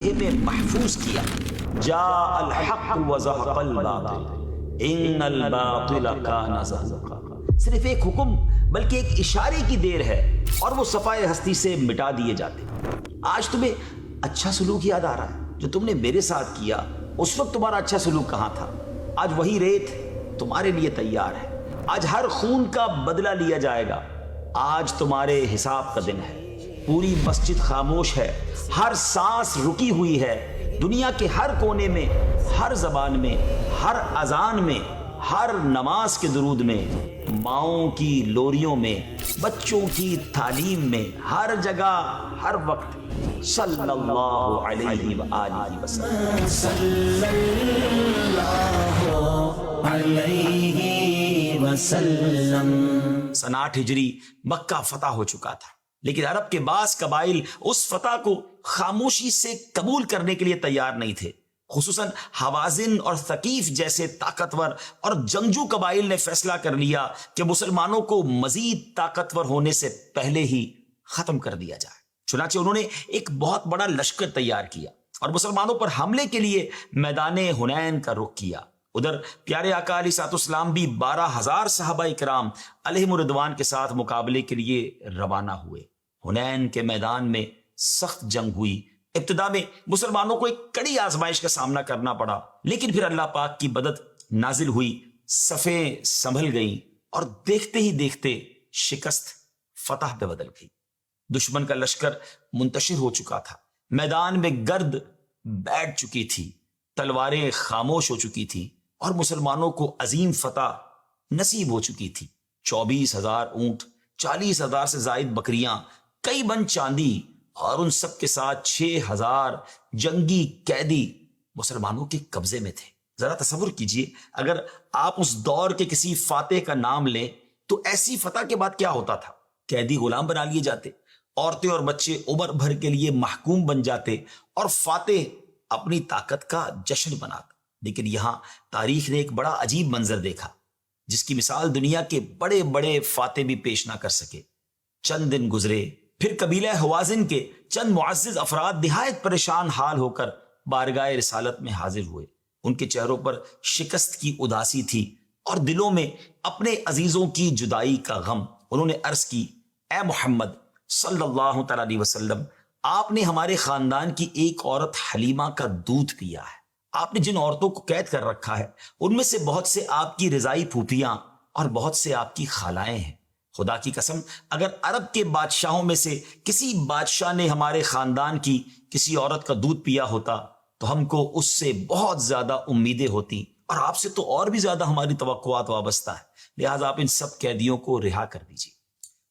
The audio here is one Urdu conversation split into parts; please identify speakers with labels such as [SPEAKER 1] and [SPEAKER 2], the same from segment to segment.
[SPEAKER 1] میں محفوظ کیا، جاء الحق وزهق الباطل ان الباطل کان زہوقا۔ صرف ایک حکم بلکہ ایک اشارے کی دیر ہے اور وہ صفائے ہستی سے مٹا دیے جاتے۔ آج تمہیں اچھا سلوک یاد آ رہا ہے جو تم نے میرے ساتھ کیا، اس وقت تمہارا اچھا سلوک کہاں تھا؟ آج وہی ریت تمہارے لیے تیار ہے، آج ہر خون کا بدلہ لیا جائے گا، آج تمہارے حساب کا دن ہے۔ پوری مسجد خاموش ہے، ہر سانس رکی ہوئی ہے، دنیا کے ہر کونے میں، ہر زبان میں، ہر اذان میں، ہر نماز کے درود میں، ماؤں کی لوریوں میں، بچوں کی تعلیم میں، ہر جگہ ہر وقت صلی اللہ علیہ وآلہ وسلم، صلی اللہ علیہ وسلم۔ سن 8 ہجری مکہ فتح ہو چکا تھا، لیکن عرب کے بعض قبائل اس فتح کو خاموشی سے قبول کرنے کے لیے تیار نہیں تھے۔ خصوصاً حوازن اور ثقیف جیسے طاقتور اور جنگجو قبائل نے فیصلہ کر لیا کہ مسلمانوں کو مزید طاقتور ہونے سے پہلے ہی ختم کر دیا جائے۔ چنانچہ انہوں نے ایک بہت بڑا لشکر تیار کیا اور مسلمانوں پر حملے کے لیے میدان حنین کا رخ کیا۔ ادھر پیارے آقا علیہ الصلوۃ والسلام بھی 12,000 صحابہ کرام علیہم الرضوان کے ساتھ مقابلے کے لیے روانہ ہوئے۔ حنین کے میدان میں سخت جنگ ہوئی۔ ابتدا میں مسلمانوں کو ایک کڑی آزمائش کا سامنا کرنا پڑا، لیکن پھر اللہ پاک کی مدد نازل ہوئی، صفیں سنبھل گئیں اور دیکھتے ہی دیکھتے شکست فتح پہ بدل گئی۔ دشمن کا لشکر منتشر ہو چکا تھا، میدان میں گرد بیٹھ چکی تھی، تلواریں خاموش ہو چکی تھی اور مسلمانوں کو عظیم فتح نصیب ہو چکی تھی۔ 24,000 اونٹ، 40,000 سے زائد بکریاں، کئی من چاندی اور ان سب کے ساتھ 6,000 جنگی قیدی مسلمانوں کے قبضے میں تھے۔ ذرا تصور کیجئے اگر آپ اس دور کے کسی فاتح کا نام لیں تو ایسی فتح کے بعد کیا ہوتا تھا؟ قیدی غلام بنا لیے جاتے، عورتیں اور بچے عمر بھر کے لیے محکوم بن جاتے اور فاتح اپنی طاقت کا جشن مناتا۔ لیکن یہاں تاریخ نے ایک بڑا عجیب منظر دیکھا جس کی مثال دنیا کے بڑے بڑے فاتح بھی پیش نہ کر سکے۔ چند دن گزرے، پھر قبیلہ حوازن کے چند معزز افراد نہایت پریشان حال ہو کر بارگاہ رسالت میں حاضر ہوئے۔ ان کے چہروں پر شکست کی اداسی تھی اور دلوں میں اپنے عزیزوں کی جدائی کا غم۔ انہوں نے عرض کی، اے محمد صلی اللہ تعالی علیہ وسلم، آپ نے ہمارے خاندان کی ایک عورت حلیمہ کا دودھ پیا ہے۔ آپ نے جن عورتوں کو قید کر رکھا ہے ان میں سے بہت سے آپ کی رضائی پھوپھیاں اور بہت سے آپ کی خالائیں ہیں۔ خدا کی قسم اگر عرب کے بادشاہوں میں سے کسی بادشاہ نے ہمارے خاندان کی کسی عورت کا دودھ پیا ہوتا تو ہم کو اس سے بہت زیادہ امیدیں ہوتی، اور آپ سے تو اور بھی زیادہ ہماری توقعات وابستہ ہے، لہٰذا آپ ان سب قیدیوں کو رہا کر دیجیے۔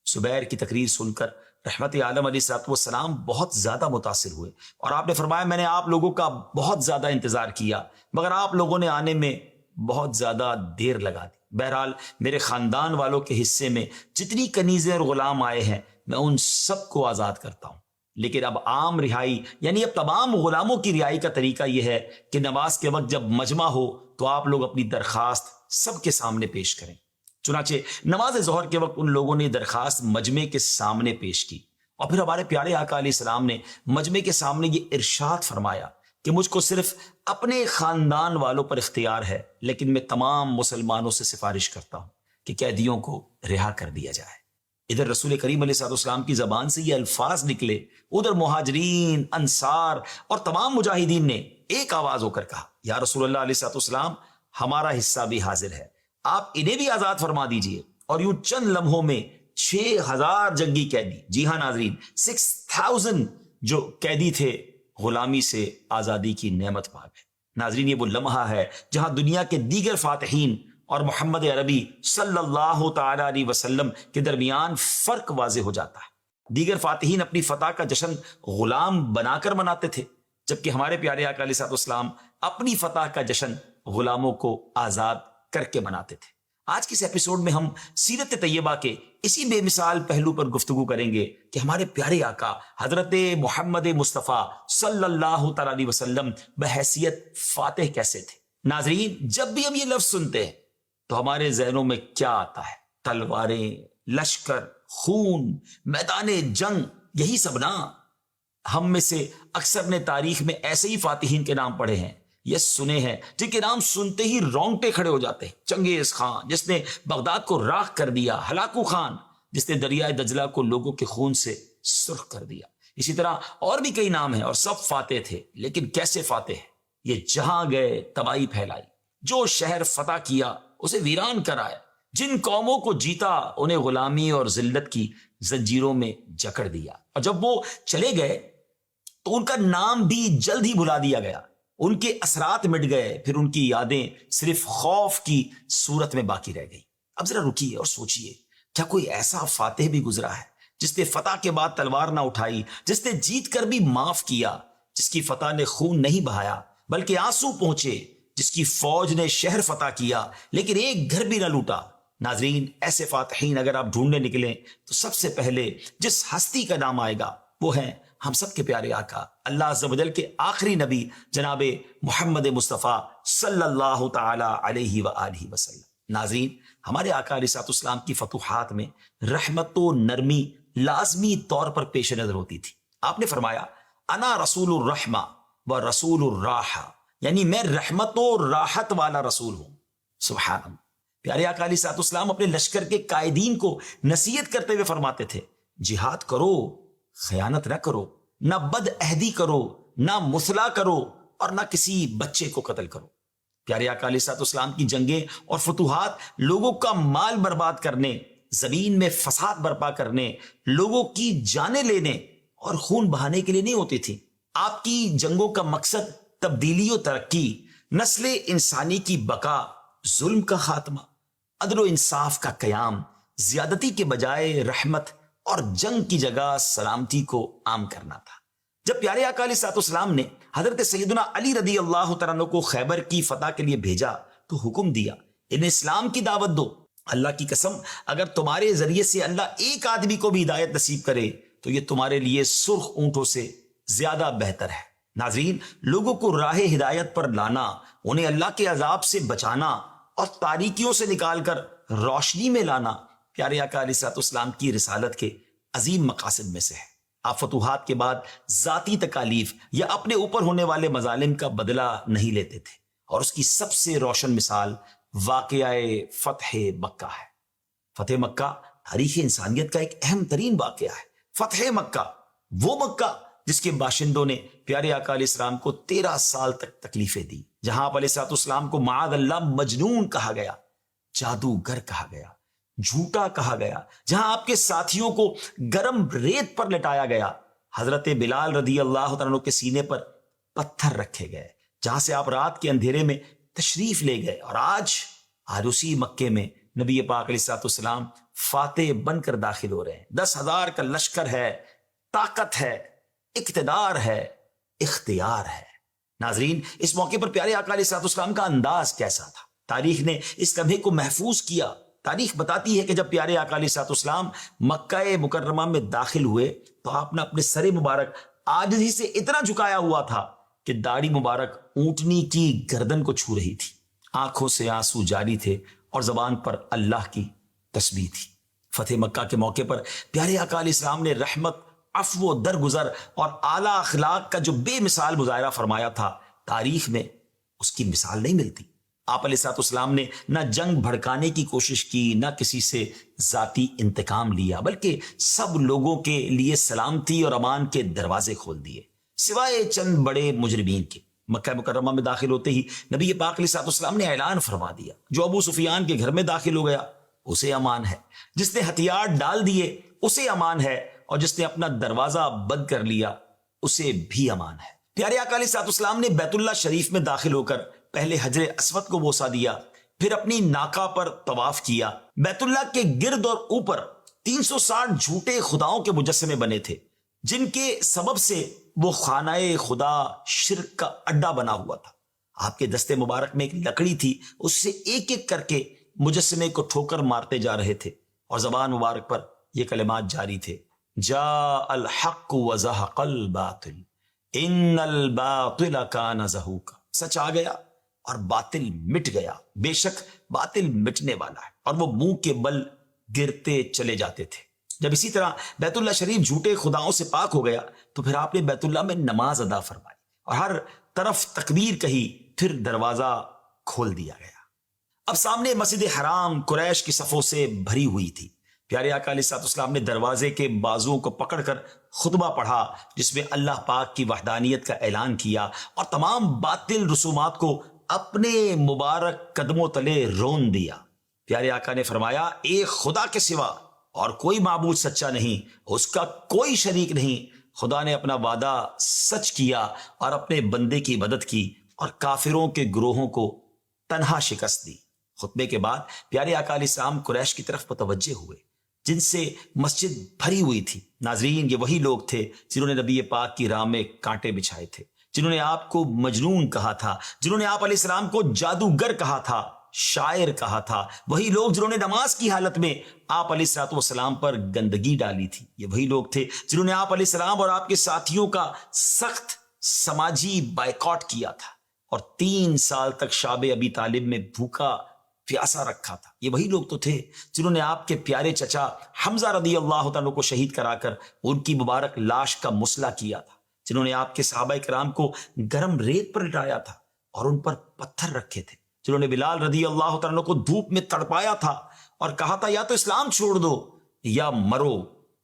[SPEAKER 1] زبیر کی تقریر سن کر رحمت عالم علیہ الصلوۃ والسلام بہت زیادہ متاثر ہوئے اور آپ نے فرمایا، میں نے آپ لوگوں کا بہت زیادہ انتظار کیا مگر آپ لوگوں نے آنے میں بہت زیادہ دیر لگا دی۔ بہرحال میرے خاندان والوں کے حصے میں جتنی کنیزیں اور غلام آئے ہیں میں ان سب کو آزاد کرتا ہوں، لیکن اب عام رہائی یعنی اب تمام غلاموں کی رہائی کا طریقہ یہ ہے کہ نماز کے وقت جب مجمع ہو تو آپ لوگ اپنی درخواست سب کے سامنے پیش کریں۔ چنانچہ نماز ظہر کے وقت ان لوگوں نے درخواست مجمع کے سامنے پیش کی اور پھر ہمارے پیارے آقا علیہ السلام نے مجمع کے سامنے یہ ارشاد فرمایا کہ مجھ کو صرف اپنے خاندان والوں پر اختیار ہے، لیکن میں تمام مسلمانوں سے سفارش کرتا ہوں کہ قیدیوں کو رہا کر دیا جائے۔ ادھر رسول کریم علیہ الصلوۃ والسلام کی زبان سے یہ الفاظ نکلے، ادھر مہاجرین، انصار اور تمام مجاہدین نے ایک آواز ہو کر کہا، یا رسول اللہ علیہ الصلوۃ والسلام، ہمارا حصہ بھی حاضر ہے، آپ انہیں بھی آزاد فرما دیجئے۔ اور یوں چند لمحوں میں 6,000 جنگی قیدی، جی ہاں ناظرین، 6,000 جو قیدی تھے غلامی سے آزادی کی نعمت پا گئے۔ ناظرین یہ وہ لمحہ ہے جہاں دنیا کے دیگر فاتحین اور محمد عربی صلی اللہ تعالی علیہ وسلم کے درمیان فرق واضح ہو جاتا ہے۔ دیگر فاتحین اپنی فتح کا جشن غلام بنا کر مناتے تھے، جبکہ ہمارے پیارے آقا علیہ الصلوۃ والسلام اپنی فتح کا جشن غلاموں کو آزاد کر کے مناتے تھے۔ آج کے اس ایپیسوڈ میں ہم سیرت طیبہ کے اسی بے مثال پہلو پر گفتگو کریں گے کہ ہمارے پیارے آقا حضرت محمد مصطفیٰ صلی اللہ تعالی علیہ وسلم بحیثیت فاتح کیسے تھے۔ ناظرین جب بھی ہم یہ لفظ سنتے ہیں تو ہمارے ذہنوں میں کیا آتا ہے؟ تلواریں، لشکر، خون، میدان جنگ، یہی سب نا۔ ہم میں سے اکثر نے تاریخ میں ایسے ہی فاتحین کے نام پڑھے ہیں، یہ سنے ہیں جن کے نام سنتے ہی رونگٹے کھڑے ہو جاتے ہیں۔ چنگیز خان جس نے بغداد کو راکھ کر دیا، ہلاکو خان جس نے دریائے دجلہ کو لوگوں کے خون سے سرخ کر دیا، اسی طرح اور بھی کئی نام ہیں اور سب فاتح تھے۔ لیکن کیسے فاتح؟ یہ جہاں گئے تباہی پھیلائی، جو شہر فتح کیا اسے ویران کرایا، جن قوموں کو جیتا انہیں غلامی اور ذلت کی زنجیروں میں جکڑ دیا، اور جب وہ چلے گئے تو ان کا نام بھی جلد ہی بھلا دیا گیا، ان کے اثرات مٹ گئے، پھر ان کی یادیں صرف خوف کی صورت میں باقی رہ گئی۔ اب ذرا رکیے اور سوچئے، کیا کوئی ایسا فاتح بھی گزرا ہے جس نے فتح کے بعد تلوار نہ اٹھائی، جس نے جیت کر بھی معاف کیا، جس کی فتح نے خون نہیں بہایا بلکہ آنسو پہنچے، جس کی فوج نے شہر فتح کیا لیکن ایک گھر بھی نہ لوٹا؟ ناظرین، ایسے فاتحین اگر آپ ڈھونڈنے نکلیں تو سب سے پہلے جس ہستی کا نام آئے گا وہ ہیں ہم سب کے پیارے آقا اللہ عز و جل کے آخری نبی جناب محمد مصطفیٰ صلی اللہ تعالی علیہ وآلہ وسلم۔ ناظرین، ہمارے آقا علیہ الصلوۃ والسلام کی فتوحات میں رحمت و نرمی لازمی طور پر پیش نظر ہوتی تھی۔ آپ نے فرمایا انا رسول الرحمہ و رسول الراحہ، یعنی میں رحمت و راحت والا رسول ہوں۔ سبحان اللہ۔ پیارے آقا علیہ الصلوۃ والسلام اپنے لشکر کے قائدین کو نصیحت کرتے ہوئے فرماتے تھے، جہاد کرو، خیانت نہ کرو، نہ بد عہدی کرو، نہ مثلا کرو، اور نہ کسی بچے کو قتل کرو۔ پیارے آقا علیہ الصلوۃ والسلام کی جنگیں اور فتوحات لوگوں کا مال برباد کرنے، زمین میں فساد برپا کرنے، لوگوں کی جانیں لینے اور خون بہانے کے لیے نہیں ہوتی تھی۔ آپ کی جنگوں کا مقصد تبدیلی و ترقی، نسل انسانی کی بقا، ظلم کا خاتمہ، عدل و انصاف کا قیام، زیادتی کے بجائے رحمت اور جنگ کی جگہ سلامتی کو عام کرنا تھا۔ جب پیارے آقا علیہ الصلوۃ والسلام نے حضرت سیدنا علی رضی اللہ تعالیٰ عنہ کو خیبر کی فتح کے لیے بھیجا تو حکم دیا انہیں اسلام کی دعوت دو۔ اللہ کی قسم، اگر تمہارے ذریعے سے اللہ ایک آدمی کو بھی ہدایت نصیب کرے تو یہ تمہارے لیے سرخ اونٹوں سے زیادہ بہتر ہے۔ ناظرین، لوگوں کو راہ ہدایت پر لانا، انہیں اللہ کے عذاب سے بچانا اور تاریکیوں سے نکال کر روشنی میں لانا پیارے آقا علیہ الصلوۃ والسلام کی رسالت کے عظیم مقاصد میں سے ہے۔ آپ فتوحات کے بعد ذاتی تکالیف یا اپنے اوپر ہونے والے مظالم کا بدلہ نہیں لیتے تھے، اور اس کی سب سے روشن مثال واقعہ فتح مکہ ہے۔ فتح مکہ تاریخ انسانیت کا ایک اہم ترین واقعہ ہے۔ فتح مکہ، وہ مکہ جس کے باشندوں نے پیارے آقا علیہ السلام کو 13 سال تک تکلیفیں دی، جہاں آپ علیہ الصلوۃ والسلام کو معاذ اللہ مجنون کہا گیا، جادوگر کہا گیا، جھوٹا کہا گیا، جہاں آپ کے ساتھیوں کو گرم ریت پر لٹایا گیا، حضرت بلال رضی اللہ تعالیٰ عنہ کے سینے پر پتھر رکھے گئے، جہاں سے آپ رات کے اندھیرے میں تشریف لے گئے، اور آج اسی مکے میں نبی پاک علیہ الصلوۃ والسلام فاتح بن کر داخل ہو رہے ہیں۔ 10,000 کا لشکر ہے، طاقت ہے، اقتدار ہے، اختیار ہے۔ ناظرین، اس موقع پر پیارے آقا علیہ الصلوۃ والسلام کا انداز کیسا تھا؟ تاریخ نے اس لمحے کو محفوظ کیا۔ تاریخ بتاتی ہے کہ جب پیارے آقا علیہ الصلوۃ والسلام مکہ مکرمہ میں داخل ہوئے تو آپ نے اپنے سر مبارک عاجزی سے اتنا جھکایا ہوا تھا کہ داڑھی مبارک اونٹنی کی گردن کو چھو رہی تھی، آنکھوں سے آنسو جاری تھے اور زبان پر اللہ کی تسبیح تھی۔ فتح مکہ کے موقع پر پیارے آقا علیہ السلام نے رحمت، عفو و درگزر اور اعلیٰ اخلاق کا جو بے مثال مظاہرہ فرمایا تھا، تاریخ میں اس کی مثال نہیں ملتی۔ آپ علیہ الصلوۃ والسلام نے نہ جنگ بھڑکانے کی کوشش کی، نہ کسی سے ذاتی انتقام لیا، بلکہ سب لوگوں کے لیے سلامتی اور امان کے دروازے کھول دیے، سوائے چند بڑے مجرمین کے۔ مکہ مکرمہ میں داخل ہوتے ہی نبی پاک علیہ الصلوۃ والسلام نے اعلان فرما دیا، جو ابو سفیان کے گھر میں داخل ہو گیا اسے امان ہے، جس نے ہتھیار ڈال دیے اسے امان ہے، اور جس نے اپنا دروازہ بند کر لیا اسے بھی امان ہے۔ پیارے آقا علیہ الصلوۃ والسلام نے بیت اللہ شریف میں داخل ہو کر پہلے حجر اسود کو بوسہ دیا، پھر اپنی ناکا پر طواف کیا۔ بیت اللہ کے گرد اور اوپر 360 جھوٹے خداؤں کے مجسمے بنے تھے، جن کے سبب سے وہ خانہ خدا شرک کا اڈا بنا ہوا تھا۔ آپ کے دستے مبارک میں ایک لکڑی تھی، اس سے ایک ایک کر کے مجسمے کو ٹھوکر مارتے جا رہے تھے، اور زبان مبارک پر یہ کلمات جاری تھے، جاء الحق وزہق الباطل ان الباطل کان زہوقا۔ سچ آ گیا اور باطل مٹ گیا، بے شک باطل مٹنے والا ہے، اور وہ منہ کے بل گرتے چلے جاتے تھے۔ جب اسی طرح بیت اللہ شریف جھوٹے خداؤں سے پاک ہو گیا تو پھر آپ نے بیت اللہ میں نماز ادا فرمائی اور ہر طرف تکبیر کہی، پھر دروازہ کھول دیا گیا۔ اب سامنے مسجد حرام قریش کی صفوں سے بھری ہوئی تھی۔ پیارے آقا علیہ الصلوۃ والسلام نے دروازے کے بازوؤں کو پکڑ کر خطبہ پڑھا، جس میں اللہ پاک کی وحدانیت کا اعلان کیا اور تمام باطل رسومات کو اپنے مبارک قدموں تلے رون دیا۔ پیارے آقا نے فرمایا، ایک خدا کے سوا اور کوئی معبود سچا نہیں، اس کا کوئی شریک نہیں۔ خدا نے اپنا وعدہ سچ کیا اور اپنے بندے کی مدد کی اور کافروں کے گروہوں کو تنہا شکست دی۔ خطبے کے بعد پیارے آقا علیہ السلام قریش کی طرف متوجہ ہوئے جن سے مسجد بھری ہوئی تھی۔ ناظرین، یہ وہی لوگ تھے جنہوں نے نبی پاک کی راہ میں کانٹے بچھائے تھے، جنہوں نے آپ کو مجنون کہا تھا، جنہوں نے آپ علیہ السلام کو جادوگر کہا تھا، شاعر کہا تھا۔ وہی لوگ جنہوں نے نماز کی حالت میں آپ علیہ الصلوۃ والسلام پر گندگی ڈالی تھی۔ یہ وہی لوگ تھے جنہوں نے آپ علیہ السلام اور آپ کے ساتھیوں کا سخت سماجی بائیکاٹ کیا تھا اور 3 سال تک شاب ابی طالب میں بھوکا پیاسا رکھا تھا۔ یہ وہی لوگ تو تھے جنہوں نے آپ کے پیارے چچا حمزہ رضی اللہ تعالیٰ کو شہید کرا کر ان کی مبارک لاش کا مسئلہ کیا تھا، جنہوں نے آپ کے صحابہ کرام کو گرم ریت پر لٹایا تھا اور ان پر پتھر رکھے تھے، جنہوں نے بلال رضی اللہ تعالیٰ کو دھوپ میں تڑپایا تھا اور کہا تھا یا تو اسلام چھوڑ دو یا مرو۔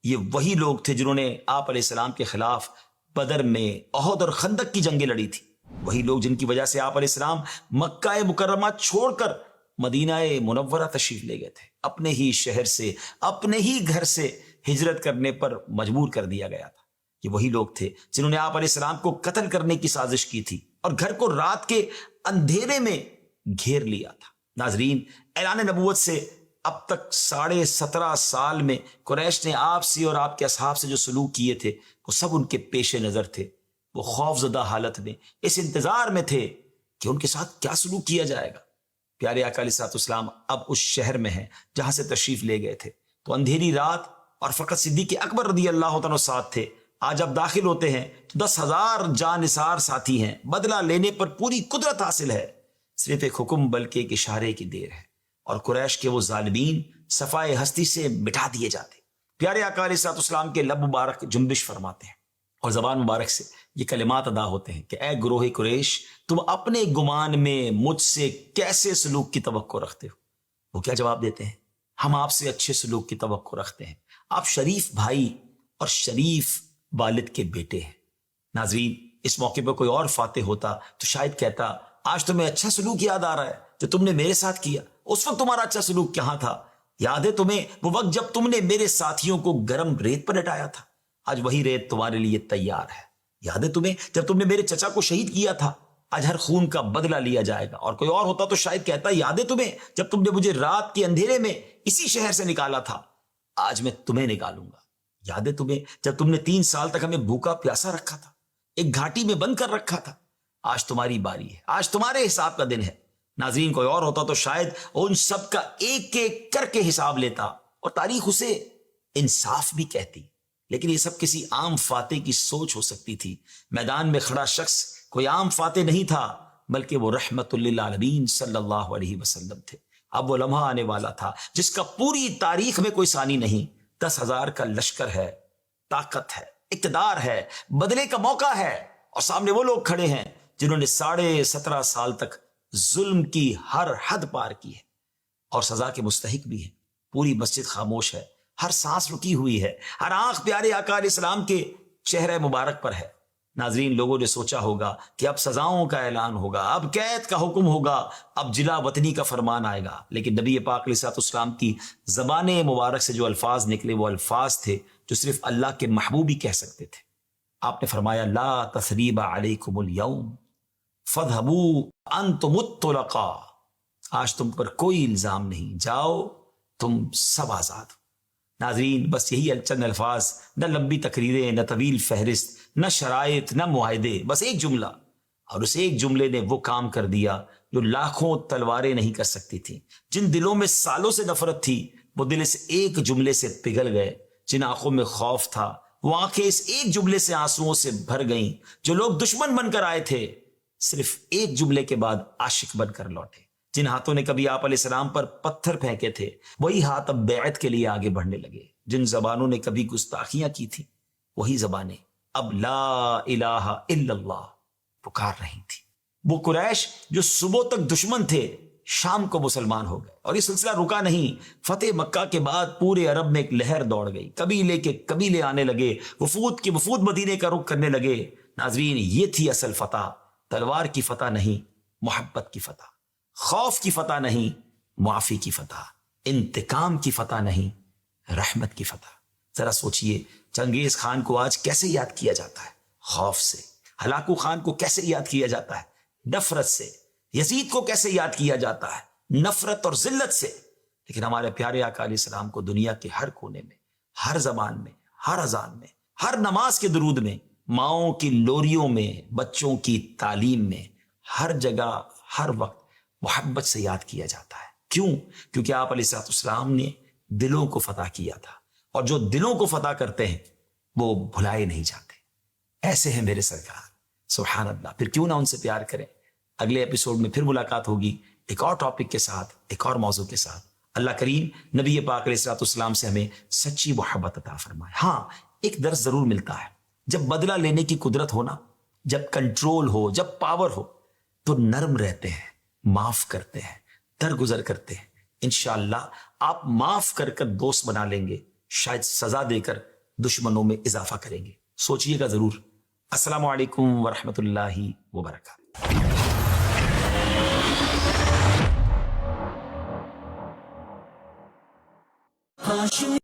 [SPEAKER 1] یہ وہی لوگ تھے جنہوں نے آپ علیہ السلام کے خلاف بدر میں، احد اور خندق کی جنگیں لڑی تھی۔ وہی لوگ جن کی وجہ سے آپ علیہ السلام مکہ مکرمہ چھوڑ کر مدینہ منورہ تشریف لے گئے تھے، اپنے ہی شہر سے، اپنے ہی گھر سے ہجرت کرنے پر مجبور کر دیا گیا تھا۔ یہ وہی لوگ تھے جنہوں نے آپ علیہ السلام کو قتل کرنے کی سازش کی تھی اور گھر کو رات کے اندھیرے میں گھیر لیا تھا۔ ناظرین، اعلان نبوت سے اب تک 17.5 سال میں قریش نے آپ سے اور آپ کے اصحاب سے جو سلوک کیے تھے وہ سب ان کے پیش نظر تھے۔ وہ خوف زدہ حالت میں اس انتظار میں تھے کہ ان کے ساتھ کیا سلوک کیا جائے گا۔ پیارے آقا علیہ الصلوۃ والسلام اب اس شہر میں ہیں جہاں سے تشریف لے گئے تھے، تو اندھیری رات اور فقط صدیق اکبر رضی اللہ تعالیٰ ساتھ تھے۔ آج اب داخل ہوتے ہیں تو 10,000 جانثار ساتھی ہیں، بدلہ لینے پر پوری قدرت حاصل ہے، صرف ایک حکم بلکہ ایک اشارے کی دیر ہے اور قریش کے وہ ظالمین صفائے ہستی سے مٹا دیے جاتے۔ پیارے آقا علیہ الصلوۃ والسلام کے لب مبارک جنبش فرماتے ہیں اور زبان مبارک سے یہ کلمات ادا ہوتے ہیں کہ اے گروہ قریش، تم اپنے گمان میں مجھ سے کیسے سلوک کی توقع رکھتے ہو؟ وہ کیا جواب دیتے ہیں؟ ہم آپ سے اچھے سلوک کی توقع رکھتے ہیں، آپ شریف بھائی اور شریف والد کے بیٹے ہیں۔ ناظرین، اس موقع پر کوئی اور فاتح ہوتا تو شاید کہتا، آج تمہیں اچھا سلوک یاد آ رہا ہے جو تم نے میرے ساتھ کیا، اس وقت تمہارا اچھا سلوک کہاں تھا؟ یاد ہے تمہیں وہ وقت جب تم نے میرے ساتھیوں کو گرم ریت پر لٹایا تھا؟ آج وہی ریت تمہارے لیے تیار ہے۔ یاد ہے تمہیں جب تم نے میرے چچا کو شہید کیا تھا؟ آج ہر خون کا بدلہ لیا جائے گا۔ اور کوئی اور ہوتا تو شاید کہتا، یاد ہے تمہیں جب تم نے مجھے رات کے اندھیرے میں اسی شہر سے نکالا تھا؟ آج میں تمہیں نکالوں گا۔ یاد ہے تمہیں جب تم نے 3 سال تک ہمیں بھوکا پیاسا رکھا تھا، ایک گھاٹی میں بند کر رکھا تھا؟ آج تمہاری باری ہے، آج تمہارے حساب کا دن ہے۔ ناظرین، کوئی اور ہوتا تو شاید ان سب کا ایک ایک کر کے حساب لیتا اور تاریخ اسے انصاف بھی کہتی، لیکن یہ سب کسی عام فاتح کی سوچ ہو سکتی تھی۔ میدان میں کھڑا شخص کوئی عام فاتح نہیں تھا، بلکہ وہ رحمت للعالمین صلی اللہ علیہ وسلم تھے۔ اب وہ لمحہ آنے والا تھا جس کا پوری تاریخ میں کوئی ثانی نہیں۔ 10,000 کا لشکر ہے، طاقت ہے، اقتدار ہے، بدلے کا موقع ہے، اور سامنے وہ لوگ کھڑے ہیں جنہوں نے 17.5 سال تک ظلم کی ہر حد پار کی ہے اور سزا کے مستحق بھی ہے۔ پوری مسجد خاموش ہے، ہر سانس رکی ہوئی ہے، ہر آنکھ پیارے آقا علیہ السلام کے چہرے مبارک پر ہے۔ ناظرین، لوگوں نے سوچا ہوگا کہ اب سزاؤں کا اعلان ہوگا، اب قید کا حکم ہوگا، اب جلا وطنی کا فرمان آئے گا، لیکن نبی پاک علیہ الصلوۃ والسلام کی زبان مبارک سے جو الفاظ نکلے وہ الفاظ تھے جو صرف اللہ کے محبوب ہی کہہ سکتے تھے۔ آپ نے فرمایا، لا تثریب علیکم اليوم فاذهبوا انتم الطلقاء، آج تم پر کوئی الزام نہیں، جاؤ تم سب آزاد ہو۔ ناظرین، بس یہی چند الفاظ، نہ لمبی تقریریں، نہ طویل فہرست، نہ شرائط، نہ معاہدے، بس ایک جملہ، اور اس ایک جملے نے وہ کام کر دیا جو لاکھوں تلواریں نہیں کر سکتی تھیں۔ جن دلوں میں سالوں سے نفرت تھی وہ دل اس ایک جملے سے پگھل گئے، جن آنکھوں میں خوف تھا وہ آنکھیں اس ایک جملے سے آنسوؤں سے بھر گئیں، جو لوگ دشمن بن کر آئے تھے صرف ایک جملے کے بعد عاشق بن کر لوٹے۔ جن ہاتھوں نے کبھی آپ علیہ السلام پر پتھر پھینکے تھے وہی ہاتھ اب بیعت کے لیے آگے بڑھنے لگے۔ جن زبانوں نے کبھی گستاخیاں کی تھی وہی زبانیں اب لا الہ الا اللہ پکار رہی تھی۔ وہ قریش جو صبح تک دشمن تھے شام کو مسلمان ہو گئے، اور یہ سلسلہ رکا نہیں۔ فتح مکہ کے بعد پورے عرب میں ایک لہر دوڑ گئی، قبیلے کے قبیلے آنے لگے، وفود کے وفود مدینے کا رخ کرنے لگے۔ ناظرین، یہ تھی اصل فتح، تلوار کی فتح نہیں، محبت کی فتح، خوف کی فتح نہیں، معافی کی فتح، انتقام کی فتح نہیں، رحمت کی فتح۔ ذرا سوچئے، چنگیز خان کو آج کیسے یاد کیا جاتا ہے؟ خوف سے۔ ہلاکو خان کو کیسے یاد کیا جاتا ہے؟ نفرت سے۔ یزید کو کیسے یاد کیا جاتا ہے؟ نفرت اور ذلت سے۔ لیکن ہمارے پیارے آقا علیہ السلام کو دنیا کے ہر کونے میں، ہر زبان میں، ہر اذان میں، ہر نماز کے درود میں، ماؤں کی لوریوں میں، بچوں کی تعلیم میں، ہر جگہ ہر وقت محبت سے یاد کیا جاتا ہے۔ کیوں؟ کیونکہ آپ علیہ السلام نے دلوں کو فتح کیا تھا، اور جو دلوں کو فتح کرتے ہیں وہ بھلائے نہیں جاتے۔ ایسے ہیں میرے سرکار، سبحان اللہ۔ پھر کیوں نہ ان سے پیار کریں۔ اگلے ایپیسوڈ میں پھر ملاقات ہوگی ایک اور ٹاپک کے ساتھ، ایک اور موضوع کے ساتھ۔ اللہ کریم نبی پاک علیہ السلام سے ہمیں سچی محبت عطا فرمائے۔ ہاں، ایک درس ضرور ملتا ہے، جب بدلہ لینے کی قدرت ہونا، جب کنٹرول ہو، جب پاور ہو، تو نرم رہتے ہیں، معاف کرتے ہیں، درگزر کرتے ہیں۔ انشاءاللہ آپ معاف کر کر دوست بنا لیں گے، شاید سزا دے کر دشمنوں میں اضافہ کریں گے۔ سوچئے گا ضرور۔ السلام علیکم ورحمۃ اللہ وبرکاتہ۔